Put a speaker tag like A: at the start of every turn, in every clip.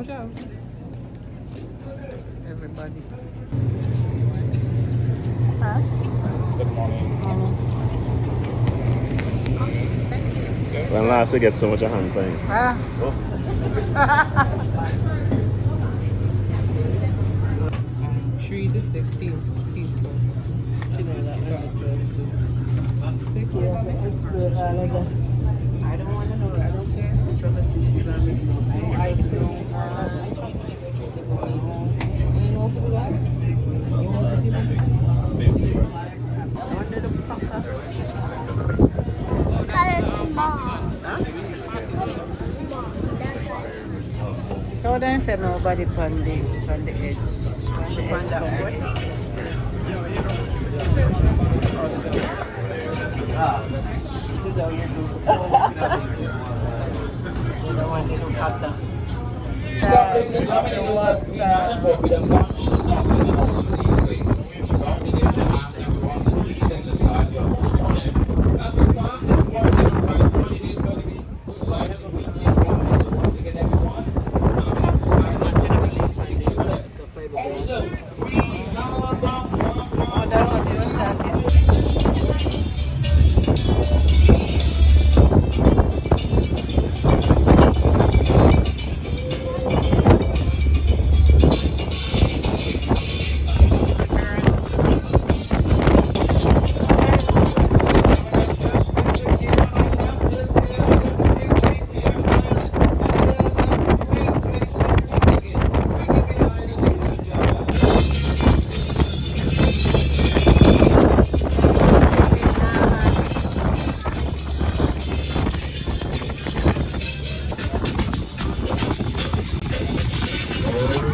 A: much out. Everybody. Huh?
B: Good morning.
C: When last we get so much a hand playing.
A: Ah.
C: Oh.
A: 3 to 6 peaceful. She know that. I don't want to know. I don't care. Whichever she's on me. I know. You know who that? You want to see that? Under the fucker. So then say nobody on the edge. On that way.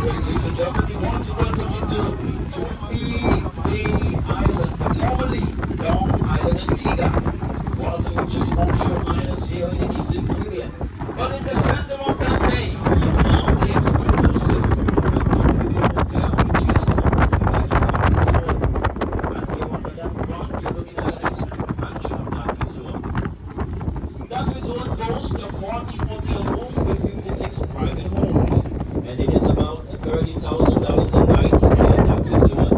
D: Ladies and gentlemen, we want to welcome you to Antigua Island, formerly Long Island, Antigua, one of the richest offshore islands here in the Eastern Caribbean. But in the center of that bay, you have the exclusive hotel, which is a five-star resort. And here under that front, you're looking at an expansion of that resort. That resort boasts a 40 hotel room with 56 private homes. And it is about $30,000 a night to stay at that resort.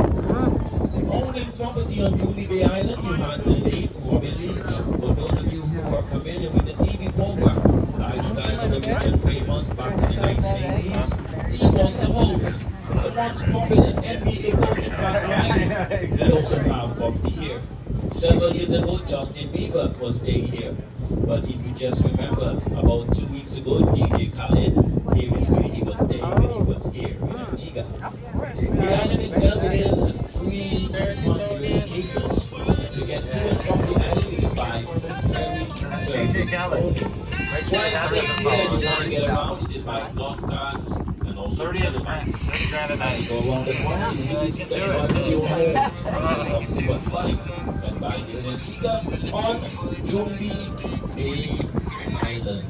D: Owning property on Antigua Bay Island, you had the late Robin Leach. For those of you who are familiar with the TV program, Lifestyle of the Rich and Famous, back in the 1980s, he was the host. The once popular NBA coach Pat Riley, he also had property here. Several years ago, Justin Bieber was staying here. But if you just remember, about 2 weeks ago, DJ Khaled, here is where he was staying when he was here in Antigua. The island itself, it is a 300 acres. To get to and from the island, it is by ferry service only. While staying here, you want to get around, it is by golf carts and also
B: 30 of the banks, 30 grand a night.
D: go around the corner, you will see the barbecue homes, super fun, and by here in Antigua on Antigua Bay Island.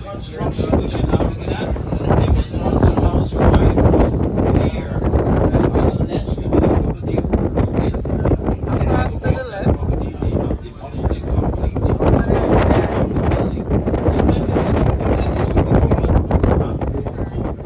D: Construction, which you're now looking at, there was once a mouse right across there, and it was alleged to be the property of Wilson.
A: Across to the left.
D: Property, they have demolished it completely. So when this is completed, this will be called Mangrove Cove.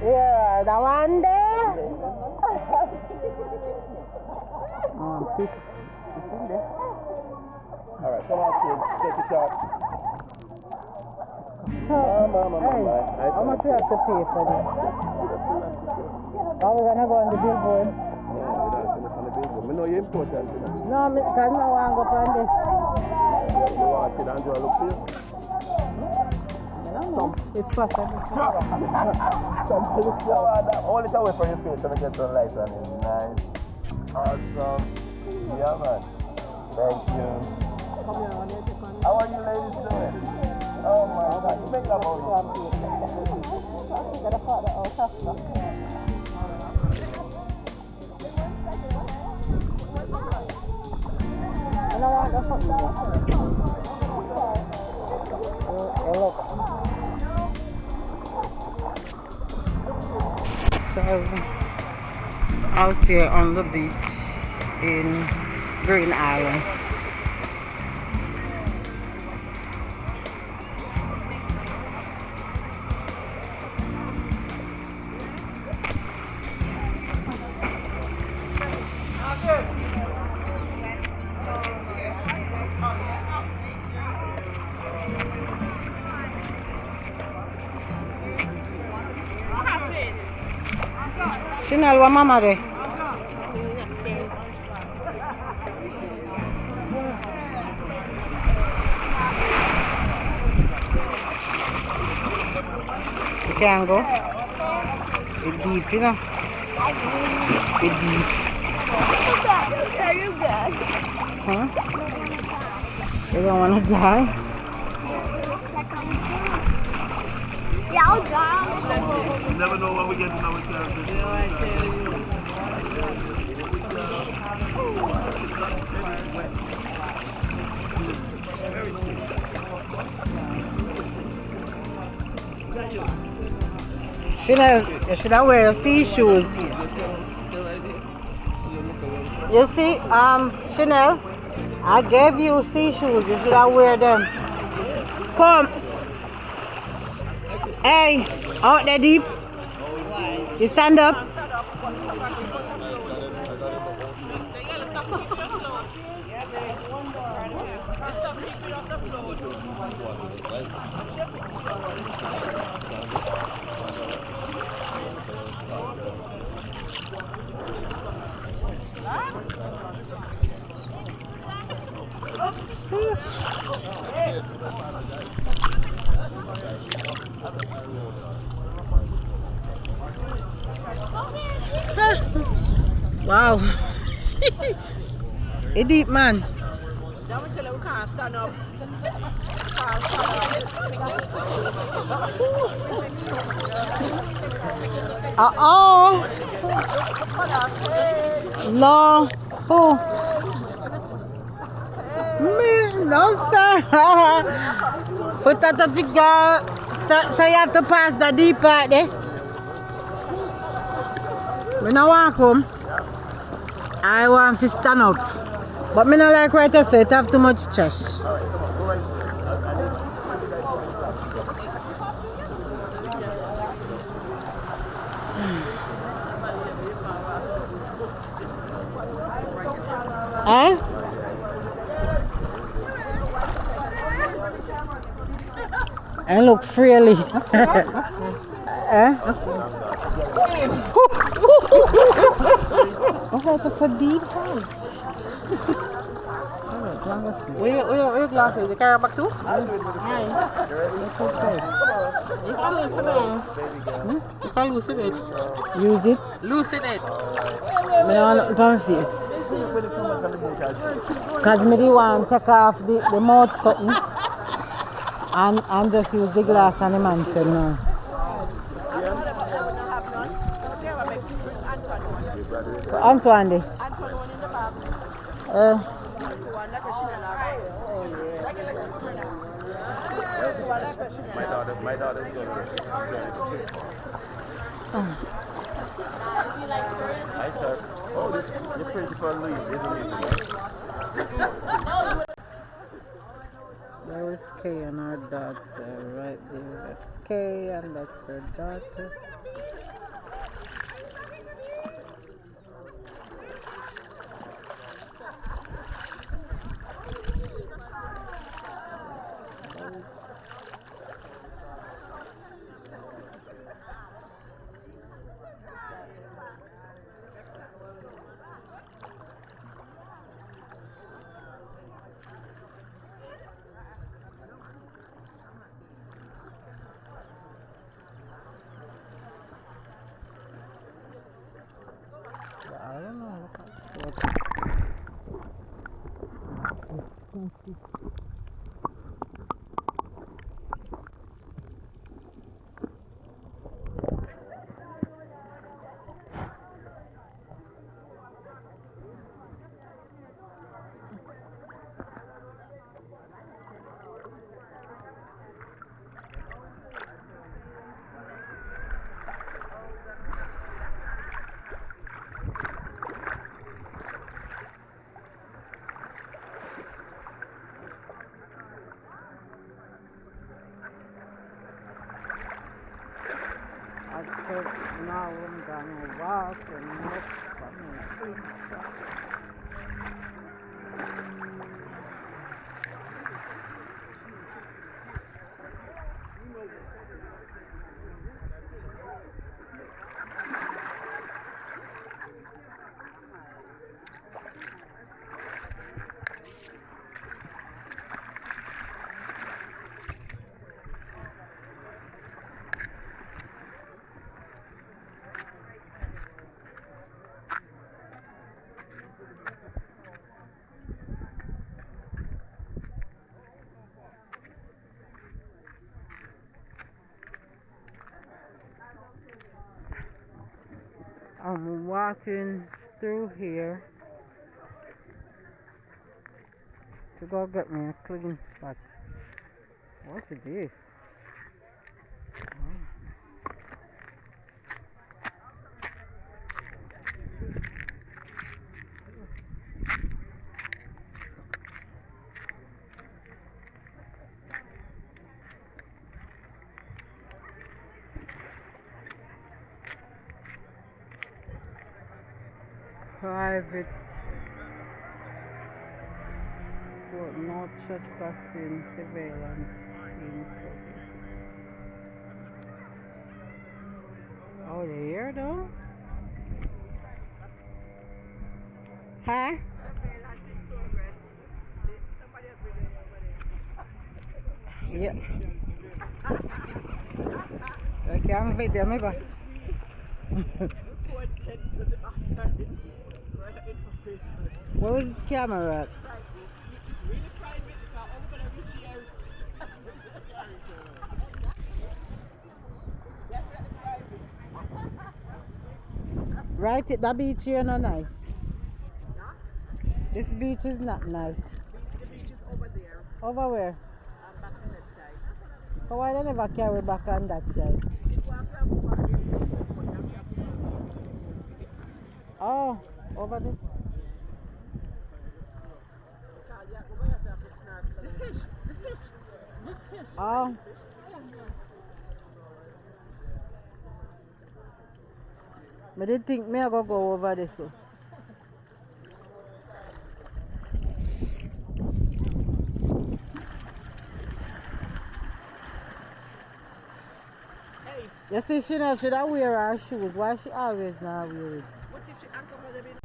A: Yeah, that one there.
C: Alright, come on, kids. Take a shot.
A: How much we have to pay for this? Are we gonna go on the billboard?
C: We know you're important.
A: No, because I want to go on this.
C: You want to sit and do a look for you?
A: It's possible.
C: Hold it away from your face so we get some light on it. Nice. Awesome. Yeah, man. Thank you. How are you ladies doing? Oh my God. You make that about
A: So, out here on the beach in Green Island. Chanel, what mama there? You can go. It's deep, you know. It's deep.
E: Are you good?
A: Huh? You don't want to die?
E: Yeah, I'll die.
C: You never know what we get in our character.
A: You should have wear sea shoes. You see, Chanel, I gave you sea shoes. You should have wear them. Come. Hey, out there deep. You stand up. Wow. It's deep, man. No. Who? Me? No, sir. For Tata to go, so you have to pass the deep part there. When I walk home, I want to stand up. But me not like right to say it have too much stress. Eh? And look freely. Eh? Oh, that's a deep one. Where your glasses? You carry back too? Aye. You can loosen it. You can loosen it.
F: Use it.
A: Loosen it.
F: I don't want to face. Because I want to take off the mouth something and just use the glass and the man said no. Antoine.
C: My daughter's going to Hi, sir. Oh, the principal Louis, isn't it?
F: There's Kay and her daughter right there. That's Kay and that's her daughter. I don't know. Now I'm gonna walk and look for my pizza. I'm walking through here to go get me a clean spot. What's this? Private for no trespassing, surveillance in progress. Oh, they're here though? Huh? Yeah. I can't video me back. Where was the camera at? Right, the beach here not nice. This beach is not nice.
G: The beach is over there.
F: Over where?
G: Back on that side.
F: So why they never carry back on that side? Oh, over there. Oh. I didn't think me I go over this. So.
G: Hey.
F: You see, she now should I wear her shoes. Why she always not wear it?
G: What if she uncomfortable?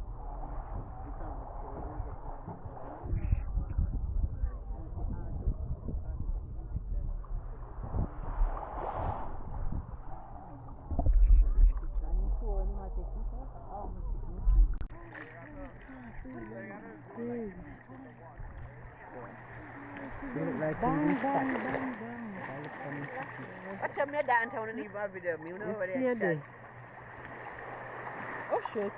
F: look like
A: Bang,
F: he's
A: bang,
F: in
A: bang,
G: Watch me downtown and leave my video. You know where
F: You see
G: they
F: there?
G: Oh shit.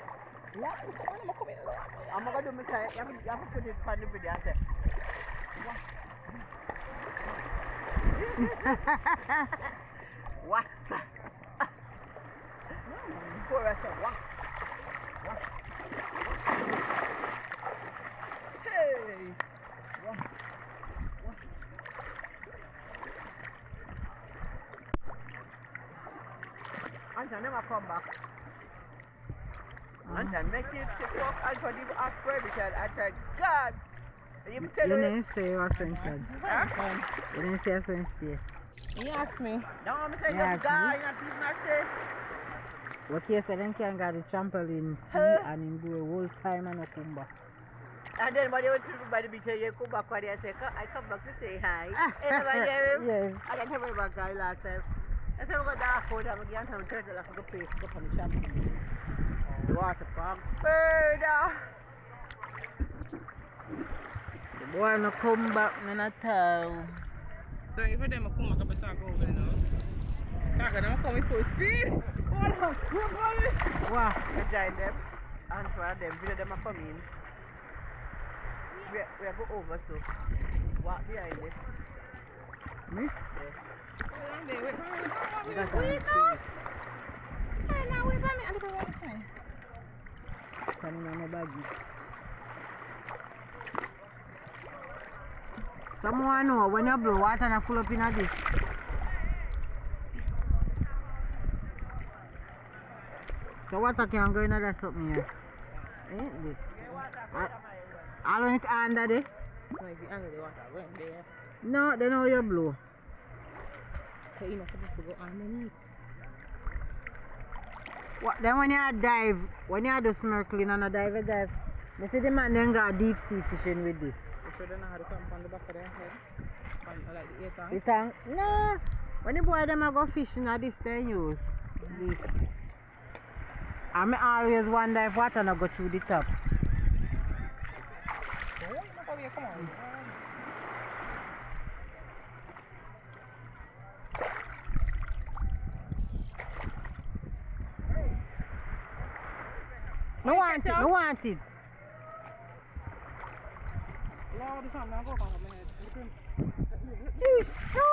G: I'm gonna do my side. You have to put it on the video. I say, what? Before I said, what? Hey! Anton never come back. Anton make it to talk. Anton even ask for because I said, God! You tell
F: You
G: me.
F: didn't say what sense.
G: Huh?
F: You didn't say a sense there.
G: He asked me. No, I'm saying
F: Yeah,
G: you die, not even not say.
F: Okay, so then can go to trampoline and him do a whole time and a come back.
G: And then when you went to the beach, you come back and you say, I come back to say hi. Anybody hear him?
F: Yes.
G: I didn't have my guy last time. I said, we're going to dark out and we're going to have a turtle like a place to go from the shop. Water park. Further.
F: The boy no come back none at all.
G: So if them come back, I better go over now. Talk them come full speed. Hold on, come on.
F: Wow.
G: We join them. And for them, video them are coming. We are go over so. Walk behind it.
F: Me?
G: Yeah.
F: That's what I'm saying. Coming on the baggy. Someone know when you blow water and full up in a dish. So water can go in that something here. Ain't this? I don't it under there.
G: No, if you under the water, go in there.
F: No, they know you blow.
G: So you're not supposed to go underneath.
F: What then when you dive, when you do snorkeling and a dive, you see the man then got deep sea fishing with this.
G: So then I had to come from the back of their head. And like the 8 tank.
F: The tank? No. When the boy them a go fishing at this they use this. And me always wonder if water not go through the top.
G: Come on.
F: No want it, no want it.
G: No, this one, now go from my head.
F: You so.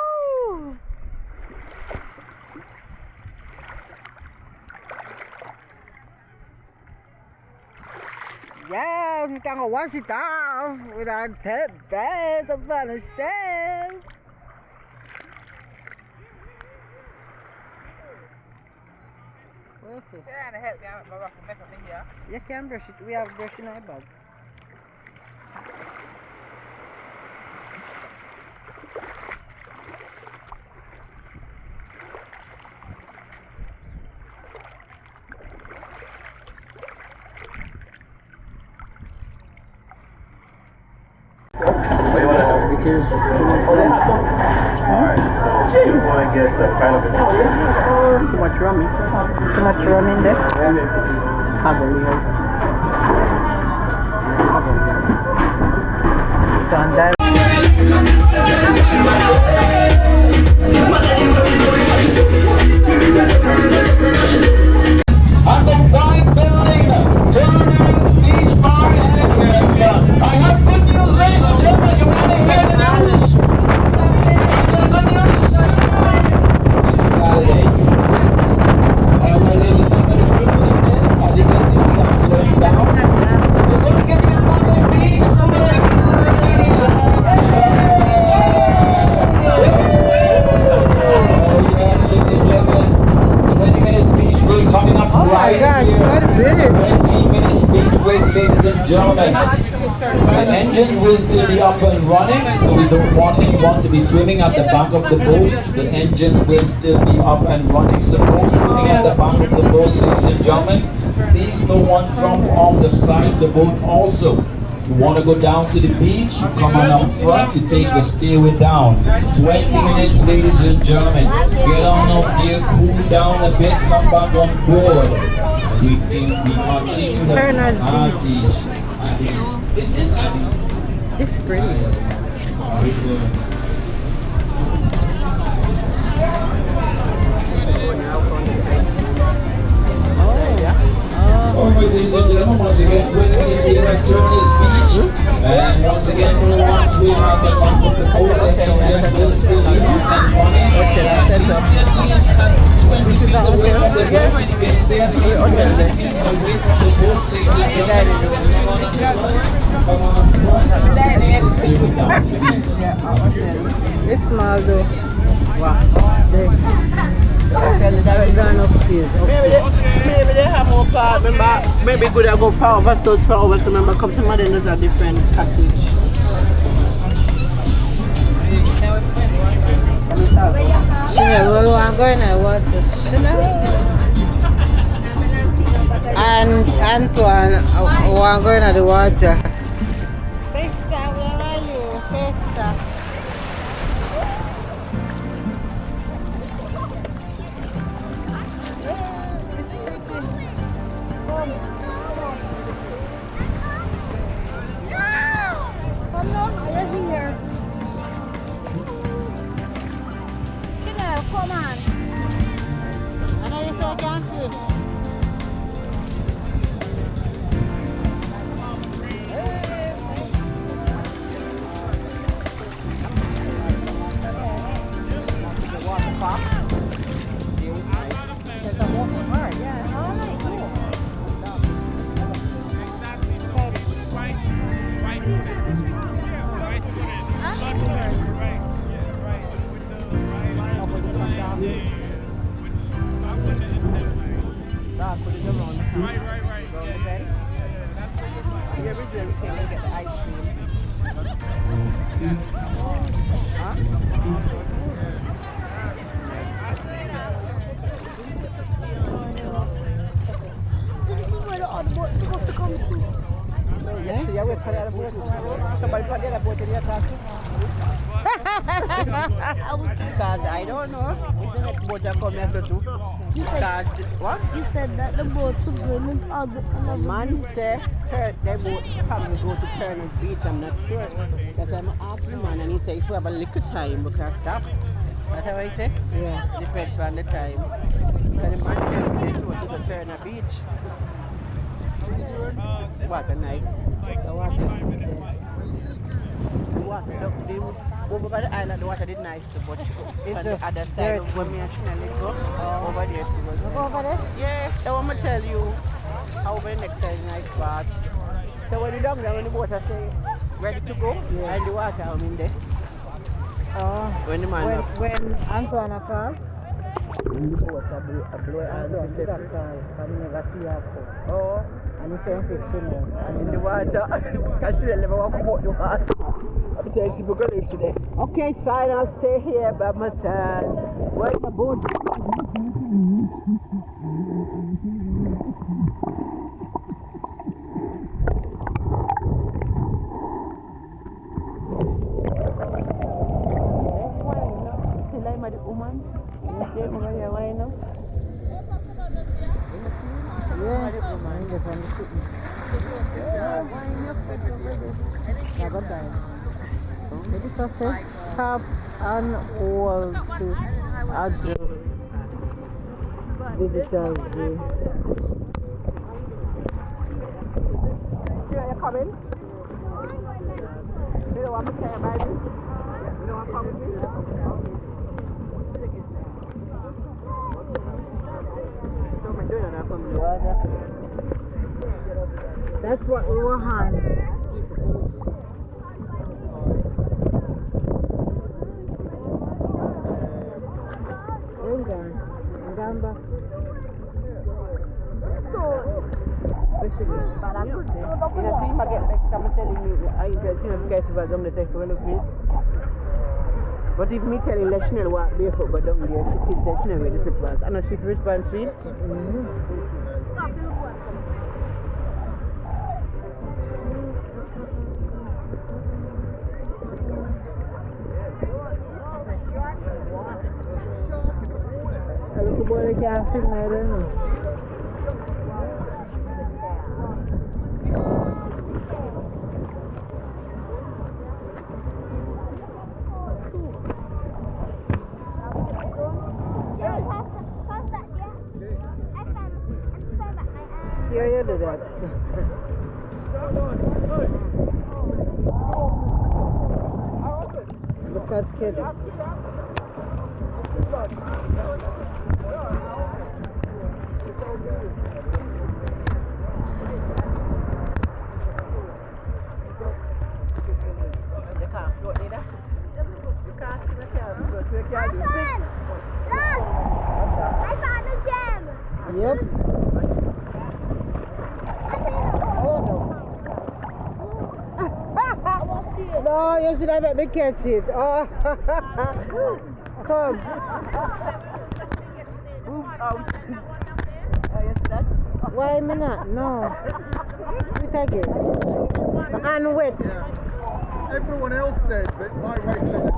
F: Yeah, you can go wash it off without 10 bags of vanishing. Okay.
G: You're trying to help me out with my rough mess up in here.
F: You can brush it. We have brush in our bag.
C: Alright, so you want to get the kind of
F: Too much rum. Too much rum in there. Heavily. Done that.
D: On the white building, Turner's Beach Bar and Restaurant. I have good news, ladies and gentlemen. You want to hear the news? Good news? This Saturday. Ladies and gentlemen, the good news is, as you can see, we are slowing down. We're going to give you another beach break, ladies and gentlemen. Oh yes, ladies and gentlemen. 20 minutes speech break coming up right here. 20 minutes speech break, ladies and gentlemen. The engines will still be up and running, so we don't want anyone to be swimming at the back of the boat. The engines will still be up and running, so no swimming at the back of the boat, ladies and gentlemen. Please no one jump off the side of the boat also. You want to go down to the beach, you come on up front, you take the stairway down. 20 minutes, ladies and gentlemen. Get on up there, cool down a bit, come back on board. We continue the
F: Turner's
D: party. Is this
F: It's pretty.
D: Alright, ladies and gentlemen, once again, joining us here at Turner's Beach. And once again, once we have the one from the boat, the engine is still here and running. This gently is at 20 feet away from the boat. When it gets there, please 20 feet away from the boat, ladies and gentlemen. So come on up front. Come on up front. Stay with down to the beach.
F: It's small though. Wow. Actually, they're going upstairs.
G: Maybe they have more car. Remember, maybe good I go far over, so far over. So remember, come to Madden, a different cottage.
F: Chanel, we want to go in the water. Chanel. And Antoine, we want to go in the water. Sister, where are you? Sister.
G: I don't know. The next boat that come here to do. What?
E: You said that the boat was going in
G: The man said they boat probably go to Turner's Beach. I'm not sure. Because I'm asking the man and he said if we have a little time we can stop. That's what I said?
F: Yeah.
G: Depends on the time. So the man said they go to the Turner Beach. Water nice. The water. Over by the island, the water is nice, but on the other side of where me and Chanel go, over there she goes.
F: Over there?
G: Yeah, that one I tell you how the next side is nice part. So when you down there, when the water say ready to go, and the water I'm in there.
F: Oh.
G: When the man
F: when Antoine called?
G: When the water blow and the call, and never see her. Oh. And he said fishing and in the water. Because she never want to come out the water. I'm saying she will go live today. Okay, fine, I'll stay here by myself. Where's my boat? Still I'm the woman. You stay over here, why now?
F: Yeah, I'm just on the shooting. I got that. Maybe so say tap and hold to adjust digital view.
G: You coming? You don't want me to say about this? You don't want to come with me?
F: That's what we were on. Where you going? I'm going back.
G: But I'm good. In a team I get back, someone telling me I interest in the festival down the test for me. But if me telling Chanel what barefoot go down there, she keeps Chanel with the slippers. I know she responds to it.
F: A little boy can't sit there, don't you? you do that? Look at kids. Yep. No, you should have let me catch it. Oh. Come.
G: Move out. Yes, that's.
F: Why me not? No. We take it. And wet.
C: Everyone else did, but my wife didn't.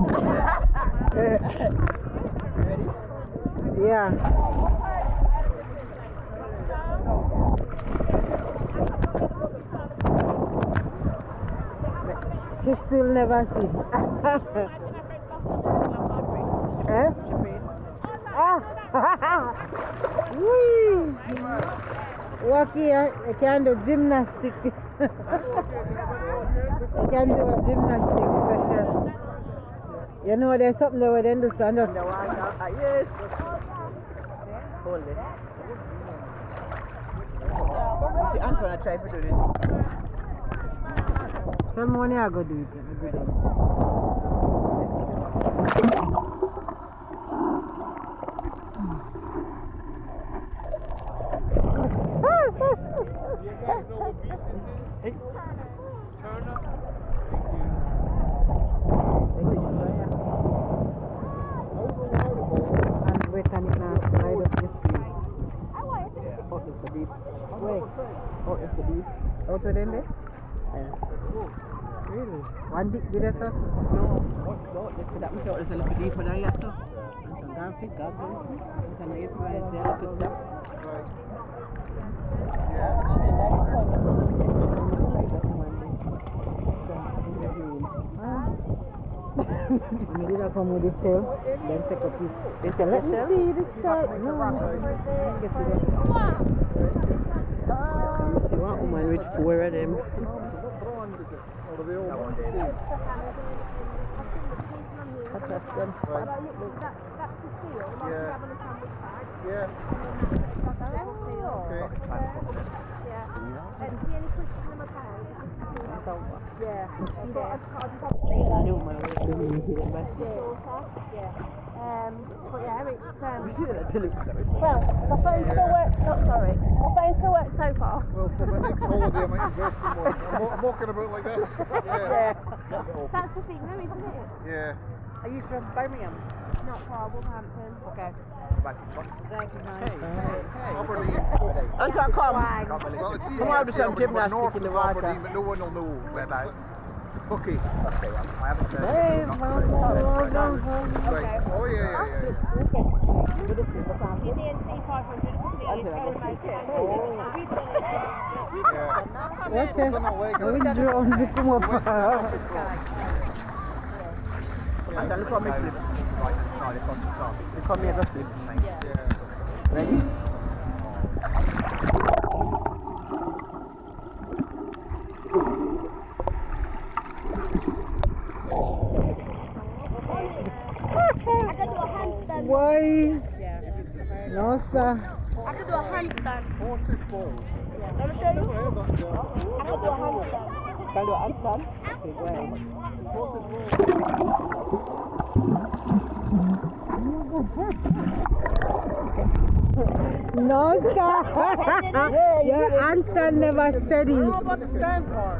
G: Ready?
F: Yeah. She still never see. Eh? Ah! Whee! Walk here, you can do gymnastic. You can do a gymnastic session. You know there's something that we then do, so just...
G: Yes. Hold it. See, Antoine, try to do this.
F: Tell me when you go do it. And wait on it now, slide up this place.
G: Oh, it's the deep.
F: Wait,
G: Oh, it's the deep.
F: out with them there? Really? One dick did it, sir?
G: No, let's say that we thought it was a little deeper than that, so. And God, God, God. And I get to say a little step.
F: I did not come with the shell, then take a piece. They said, let me see the shell. No, get to that.
G: See one woman with 4 of them. That's them.
C: Yeah.
E: Well, my phone still works. Oh, sorry. My phone still works so far.
C: Well, for my next holiday, I might invest some more. I'm walking about like this. Yeah.
E: That's the thing, though, isn't it?
C: Yeah.
G: Are you from Birmingham?
E: Not far, Wolverhampton.
G: Okay.
E: Thank you, man.
C: Aberdeen.
G: Antoine, come.
C: Well, it's easy
G: Come on, do
C: to say
G: some
C: when you go
G: gymnastics
C: north
G: in the
C: of
G: water.
C: Aberdeen, but no one will know whereabouts. Okay.
F: Hey, mama,
C: Right. Oh, yeah.
E: In the NC 500,
F: Watch it. We drone to come up.
G: Antoine, look how me flip. Look how me ever flip. Ready?
E: I can do a handstand.
F: Why? No, sir.
E: I can do a handstand. Let me show you. I can do a handstand.
G: Can you do handstand? Okay, go ahead.
F: No, sir. Your handstand never steady.
G: How about the stand part?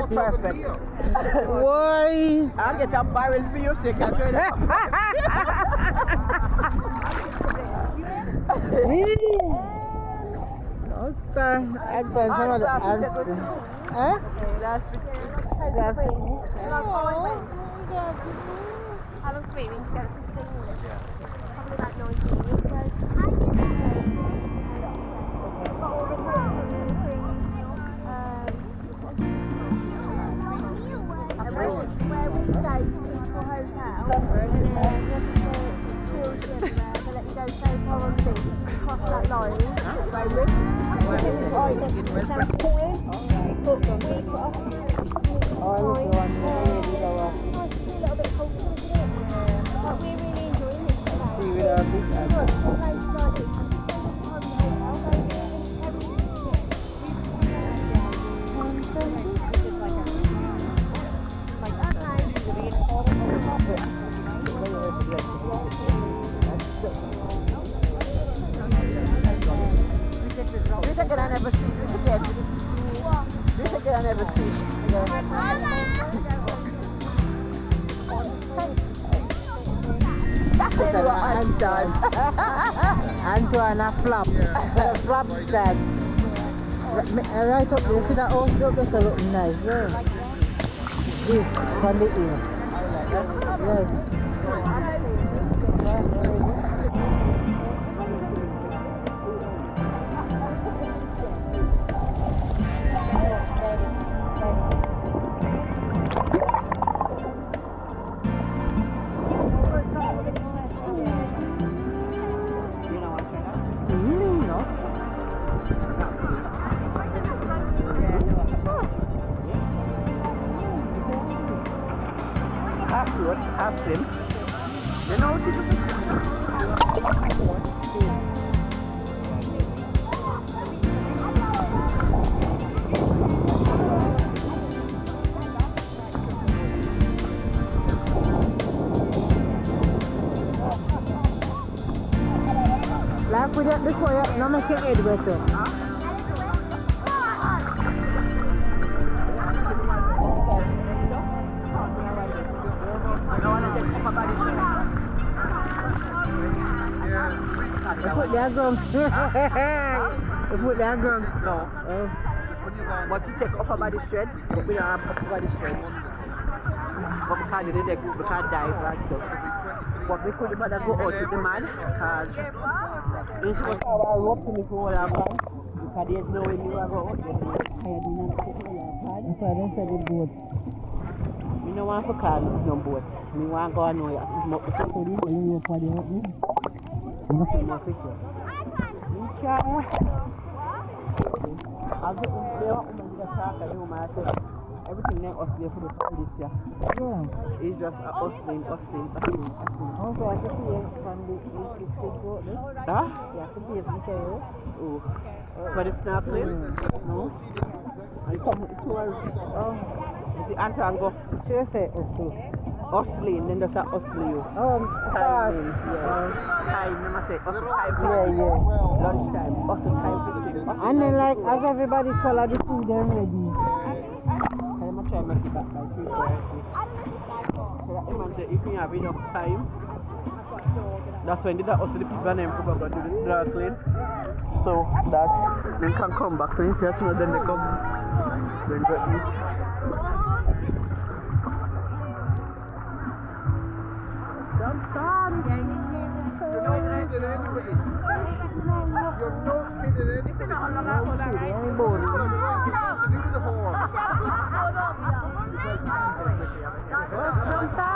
G: Perfect.
F: Why?
G: I'll get a barrel for you, stick as well.
F: No, sir. I don't know the answer. Huh?
G: That's
F: That's
E: How long swimming to get 15 minutes? Probably about 19 years ago. Where we stayed, Peaceful Hotel. And then They let you go so far on the beach, cross that line, railing.
G: This again I never see. This again. This again I never see. That's it what I'm done.
F: Antoine a flop. A flop stand. Right up there, see that house up there so looking nice, yeah. This, from the ear. Yes.
G: Half slim. You know what it is?
F: Like with that before you no make your head wet. You put their gum. You put their gum.
G: No. But you take upper body strength, but we don't have upper body strength. But we can't do the we can't dive and stuff. But we couldn't bother go out with the man because it's was our rope to me for all our plan. Because there's no way we will go out.
F: That's why they said the boat.
G: We don't want to call no boat. We want to go and know it. It's not the same.
F: You for the opening?
G: More picture. I'll get them there and get a car and you might say everything there was there for the police here.
F: Yeah.
G: It's just a hustling.
F: Okay, I can see it from the boat.
G: Huh?
F: Yeah, I can see it from the
G: Oh. But it's not clean? No? And you come towards the Antigua.
F: Sure say it too.
G: Hustling, then there's a hustling you.
F: Timing.
G: Time, you must say hustle time.
F: Yeah.
G: Lunchtime, hustle time.
F: And then like as everybody follow the food they're ready.
G: I'm going to try and make it back by 3:30. So that man say if you have enough time, that's when the hustle the people and them come back and do the dry clean. So that they can come back. So if you know then they come, then they eat.
F: Sometimes